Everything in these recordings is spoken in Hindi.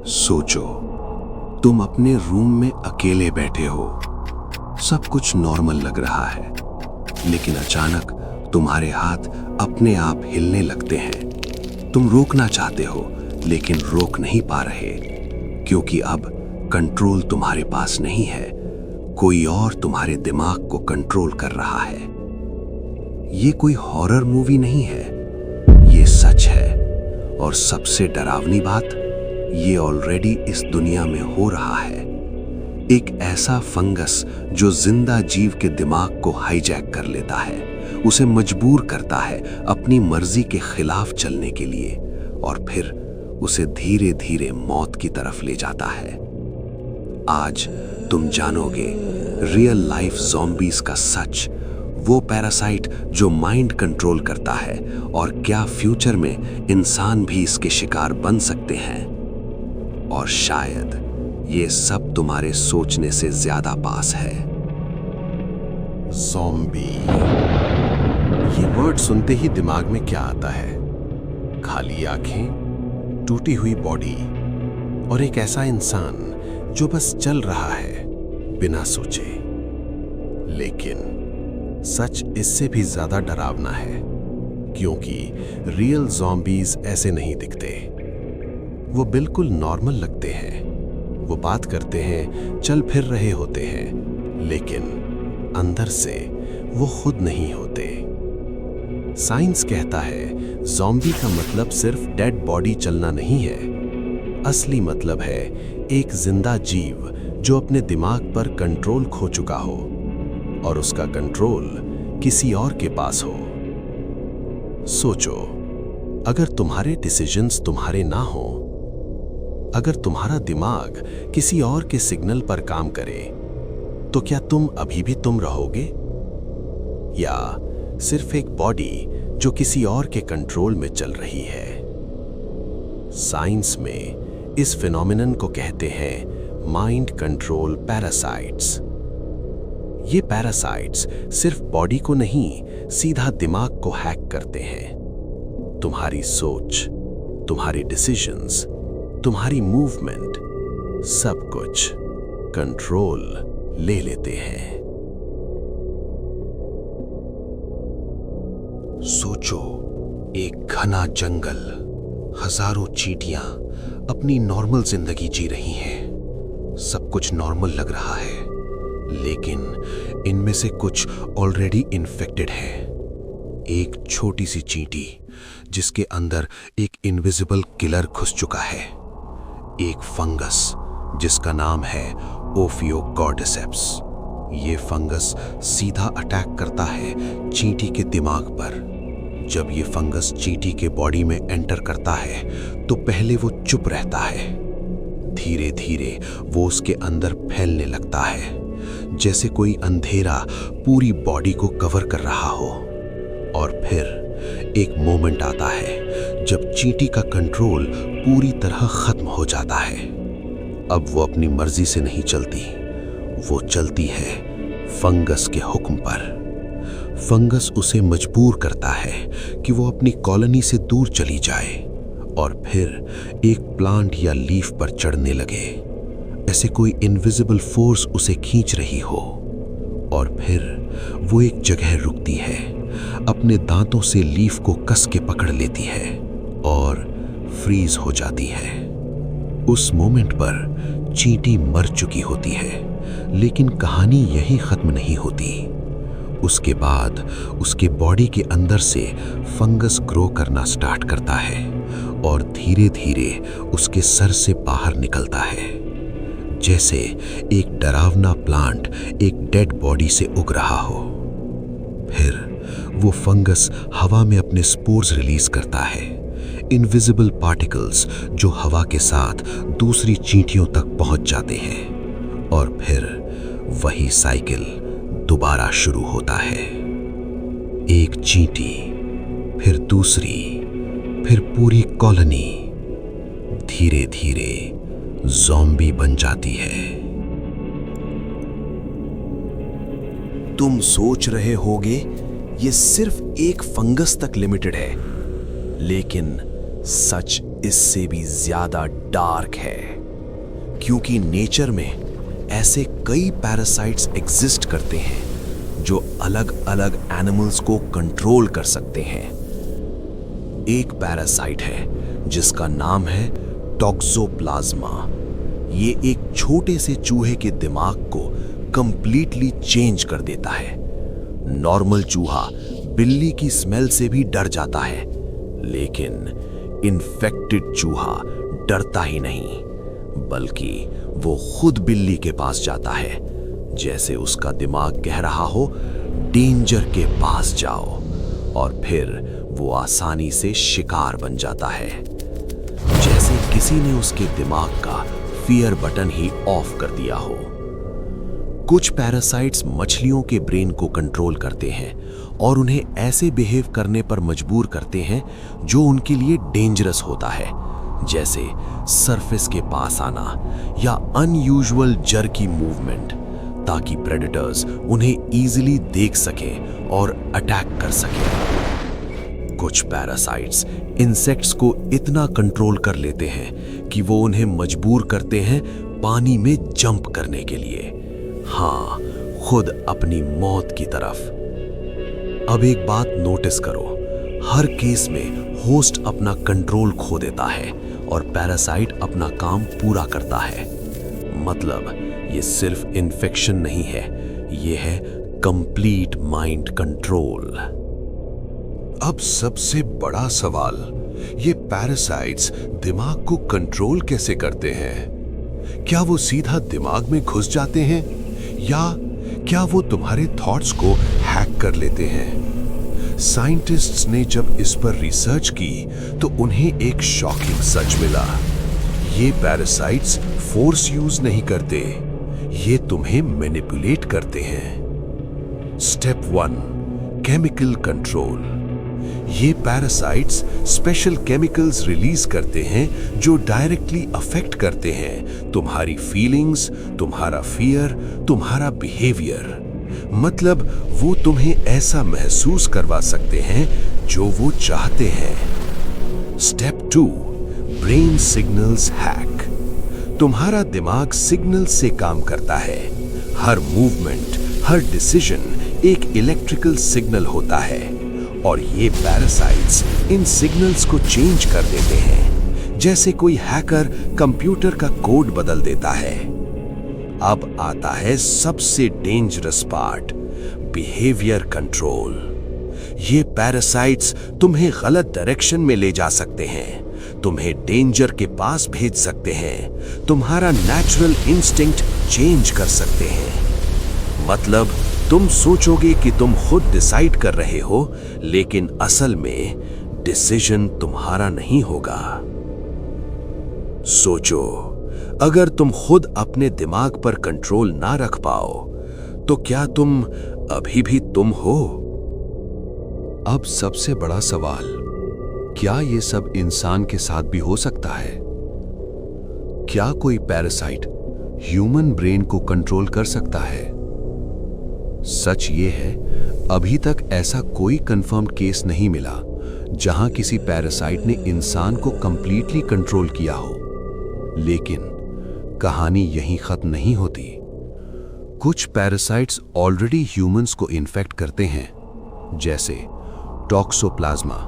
सोचो, तुम अपने रूम में अकेले बैठे हो। सब कुछ नॉर्मल लग रहा है, लेकिन अचानक तुम्हारे हाथ अपने आप हिलने लगते हैं। तुम रोकना चाहते हो, लेकिन रोक नहीं पा रहे, क्योंकि अब कंट्रोल तुम्हारे पास नहीं है। कोई और तुम्हारे दिमाग को कंट्रोल कर रहा है। ये कोई हॉरर मूवी नहीं है, ये सच है। और सबसे डरावनी बात, ये ऑलरेडी इस दुनिया में हो रहा है। एक ऐसा फंगस जो जिंदा जीव के दिमाग को हाईजैक कर लेता है, उसे मजबूर करता है अपनी मर्जी के खिलाफ चलने के लिए, और फिर उसे धीरे धीरे मौत की तरफ ले जाता है। आज तुम जानोगे रियल लाइफ ज़ॉम्बीज़ का सच, वो पैरासाइट जो माइंड कंट्रोल करता है, और क्या फ्यूचर में इंसान भी इसके शिकार बन सकते हैं। और शायद ये सब तुम्हारे सोचने से ज्यादा पास है। ज़ॉम्बी, ये वर्ड सुनते ही दिमाग में क्या आता है? खाली आंखें, टूटी हुई बॉडी, और एक ऐसा इंसान जो बस चल रहा है बिना सोचे। लेकिन सच इससे भी ज्यादा डरावना है, क्योंकि रियल ज़ॉम्बीज़ ऐसे नहीं दिखते। वो बिल्कुल नॉर्मल लगते हैं, वो बात करते हैं, चल फिर रहे होते हैं, लेकिन अंदर से वो खुद नहीं होते। साइंस कहता है ज़ॉम्बी का मतलब सिर्फ डेड बॉडी चलना नहीं है। असली मतलब है एक जिंदा जीव जो अपने दिमाग पर कंट्रोल खो चुका हो, और उसका कंट्रोल किसी और के पास हो। सोचो, अगर तुम्हारे डिसीजंस तुम्हारे ना हो, अगर तुम्हारा दिमाग किसी और के सिग्नल पर काम करे, तो क्या तुम अभी भी तुम रहोगे, या सिर्फ एक बॉडी जो किसी और के कंट्रोल में चल रही है? साइंस में इस फिनोमिनन को कहते हैं माइंड कंट्रोल पैरासाइट्स। ये पैरासाइट्स सिर्फ बॉडी को नहीं, सीधा दिमाग को हैक करते हैं। तुम्हारी सोच, तुम्हारी डिसीजंस, तुम्हारी मूवमेंट, सब कुछ कंट्रोल ले लेते हैं। सोचो, एक घना जंगल, हजारों चींटियां अपनी नॉर्मल जिंदगी जी रही हैं। सब कुछ नॉर्मल लग रहा है, लेकिन इनमें से कुछ ऑलरेडी इन्फेक्टेड है। एक छोटी सी चींटी जिसके अंदर एक इनविजिबल किलर घुस चुका है। एक फंगस जिसका नाम है ओफियोकॉर्डिसेप्स। ये फंगस सीधा अटैक करता है चींटी के दिमाग पर। जब ये फंगस चींटी के बॉडी में एंटर करता है, तो पहले वो चुप रहता है। धीरे धीरे वो उसके अंदर फैलने लगता है, जैसे कोई अंधेरा पूरी बॉडी को कवर कर रहा हो। और फिर एक मोमेंट आता है जब चींटी का कंट्रोल पूरी तरह खत्म हो जाता है। अब वो अपनी मर्जी से नहीं चलती, वो चलती है फंगस के हुक्म पर। फंगस उसे मजबूर करता है कि वो अपनी कॉलोनी से दूर चली जाए, और फिर एक प्लांट या लीफ पर चढ़ने लगे, ऐसे कोई इनविजिबल फोर्स उसे खींच रही हो। और फिर वो एक जगह रुकती है, अपने दांतों से लीफ को कस के पकड़ लेती है और फ्रीज हो जाती है। उस मोमेंट पर चींटी मर चुकी होती है, लेकिन कहानी यहीं खत्म नहीं होती। उसके बाद उसके बॉडी के अंदर से फंगस ग्रो करना स्टार्ट करता है, और धीरे धीरे उसके सर से बाहर निकलता है, जैसे एक डरावना प्लांट एक डेड बॉडी से उग रहा हो। फिर वो फंगस हवा में अपने स्पोर्स रिलीज करता है, इनविजिबल पार्टिकल्स जो हवा के साथ दूसरी चींटियों तक पहुंच जाते हैं, और फिर वही साइकिल दोबारा शुरू होता है। एक चींटी, फिर दूसरी, फिर पूरी कॉलोनी धीरे धीरे ज़ॉम्बी बन जाती है। तुम सोच रहे होगे ये सिर्फ एक फंगस तक लिमिटेड है, लेकिन सच इससे भी ज्यादा डार्क है, क्योंकि नेचर में ऐसे कई पैरासाइट्स एग्जिस्ट करते हैं जो अलग अलग एनिमल्स को कंट्रोल कर सकते हैं। एक पैरासाइट है जिसका नाम है टॉक्सोप्लाज्मा। ये एक छोटे से चूहे के दिमाग को कंप्लीटली चेंज कर देता है। नॉर्मल चूहा बिल्ली की स्मेल से भी डर जाता है, लेकिन इन्फेक्टेड चूहा डरता ही नहीं, बल्कि वो खुद बिल्ली के पास जाता है, जैसे उसका दिमाग कह रहा हो डेंजर के पास जाओ, और फिर वो आसानी से शिकार बन जाता है, जैसे किसी ने उसके दिमाग का फियर बटन ही ऑफ कर दिया हो। कुछ पैरासाइट्स मछलियों के ब्रेन को कंट्रोल करते हैं और उन्हें ऐसे बिहेव करने पर मजबूर करते हैं जो उनके लिए डेंजरस होता है, जैसे सरफेस के पास आना या अनयूजुअल जर्की मूवमेंट, ताकि प्रेडेटर्स उन्हें इजीली देख सकें और अटैक कर सकें। कुछ पैरासाइट्स इंसेक्ट्स को इतना कंट्रोल कर लेते हैं कि वो उन्हें मजबूर करते हैं पानी में जंप करने के लिए, हाँ, खुद अपनी मौत की तरफ। अब एक बात नोटिस करो, हर केस में होस्ट अपना कंट्रोल खो देता है और पैरासाइट अपना काम पूरा करता है। मतलब ये सिर्फ इन्फेक्शन नहीं है, ये है कंप्लीट माइंड कंट्रोल। अब सबसे बड़ा सवाल, ये पैरासाइट्स दिमाग को कंट्रोल कैसे करते हैं? क्या वो सीधा दिमाग में घुस जाते हैं, या क्या वो तुम्हारे थॉट्स को हैक कर लेते हैं? साइंटिस्ट्स ने जब इस पर रिसर्च की तो उन्हें एक शॉकिंग सच मिला। ये पैरासाइट्स फोर्स यूज नहीं करते, ये तुम्हें मैनिपुलेट करते हैं। Step 1, chemical control. ये पैरासाइट्स स्पेशल केमिकल्स रिलीज करते हैं जो डायरेक्टली अफेक्ट करते हैं तुम्हारी फीलिंग्स, तुम्हारा फियर, तुम्हारा बिहेवियर। मतलब वो तुम्हें ऐसा महसूस करवा सकते हैं जो वो चाहते हैं। Step 2, brain signals hack. तुम्हारा दिमाग सिग्नल से काम करता है। हर मूवमेंट, हर डिसीजन एक इलेक्ट्रिकल सिग्नल होता है, और ये पैरासाइट्स इन सिग्नल्स को चेंज कर देते हैं, जैसे कोई हैकर कंप्यूटर का कोड बदल देता है। अब आता है सबसे डेंजरस पार्ट, बिहेवियर कंट्रोल। ये पैरासाइट्स तुम्हें गलत डायरेक्शन में ले जा सकते हैं, तुम्हें डेंजर के पास भेज सकते हैं, तुम्हारा नेचुरल इंस्टिंक्ट चेंज कर सकते हैं। मतलब तुम सोचोगे कि तुम खुद डिसाइड कर रहे हो, लेकिन असल में डिसीजन तुम्हारा नहीं होगा। सोचो, अगर तुम खुद अपने दिमाग पर कंट्रोल ना रख पाओ, तो क्या तुम अभी भी तुम हो? अब सबसे बड़ा सवाल, क्या ये सब इंसान के साथ भी हो सकता है? क्या कोई पैरासाइट ह्यूमन ब्रेन को कंट्रोल कर सकता है? सच ये है, अभी तक ऐसा कोई कंफर्म्ड केस नहीं मिला जहां किसी पैरासाइट ने इंसान को कंप्लीटली कंट्रोल किया हो। लेकिन कहानी यहीं खत्म नहीं होती। कुछ पैरासाइट्स ऑलरेडी ह्यूमंस को इन्फेक्ट करते हैं, जैसे टॉक्सोप्लाज्मा,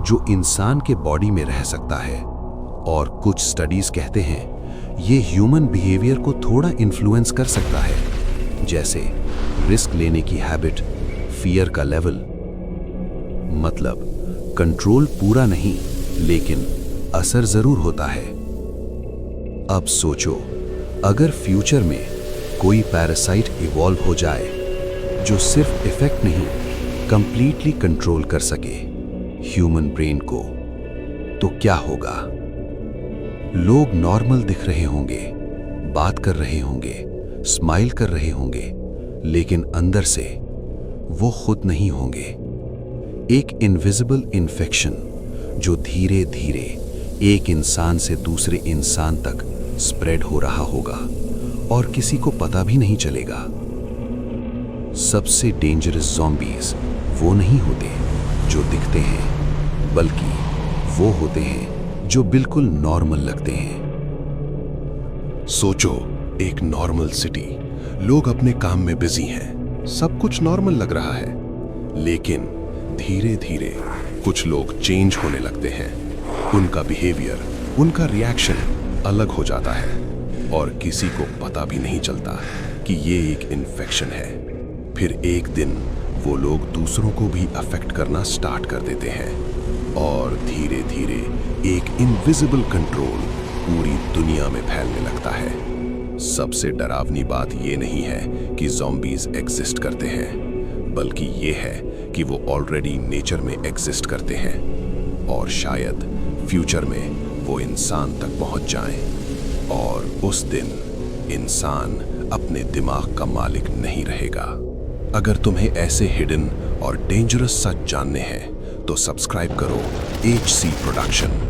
जो इंसान के बॉडी में रह सकता है, और कुछ स्टडीज कहते हैं ये ह्यूमन बिहेवियर को थोड़ा इन्फ्लुएंस कर सकता है, जैसे रिस्क लेने की हैबिट, फियर का लेवल। मतलब कंट्रोल पूरा नहीं, लेकिन असर जरूर होता है। अब सोचो, अगर फ्यूचर में कोई पैरासाइट इवॉल्व हो जाए जो सिर्फ इफेक्ट नहीं, कंप्लीटली कंट्रोल कर सके ह्यूमन ब्रेन को, तो क्या होगा? लोग नॉर्मल दिख रहे होंगे, बात कर रहे होंगे, स्माइल कर रहे होंगे, लेकिन अंदर से वो खुद नहीं होंगे। एक इनविजिबल इन्फेक्शन जो धीरे धीरे एक इंसान से दूसरे इंसान तक स्प्रेड हो रहा होगा और किसी को पता भी नहीं चलेगा। सबसे डेंजरस ज़ॉम्बीज वो नहीं होते जो दिखते हैं, बल्कि वो होते हैं जो बिल्कुल नॉर्मल लगते हैं। सोचो, एक नॉर्मल सिटी, लोग अपने काम में बिजी हैं, सब कुछ नॉर्मल लग रहा है, लेकिन धीरे धीरे कुछ लोग चेंज होने लगते हैं। उनका बिहेवियर, उनका रिएक्शन अलग हो जाता है और किसी को पता भी नहीं चलता कि ये एक इन्फेक्शन है। फिर एक दिन वो लोग दूसरों को भी अफेक्ट करना स्टार्ट कर देते हैं और धीरे धीरे एक इनविजिबल कंट्रोल पूरी दुनिया में फैलने लगता है। सबसे डरावनी बात ये नहीं है कि ज़ॉम्बीज एग्जिस्ट करते हैं, बल्कि ये है कि वो ऑलरेडी नेचर में एग्जिस्ट करते हैं और शायद फ्यूचर में वो इंसान तक पहुंच जाएं और उस दिन इंसान अपने दिमाग का मालिक नहीं रहेगा। अगर तुम्हें ऐसे हिडन और डेंजरस सच जानने हैं तो सब्सक्राइब करो HC प्रोडक्शन।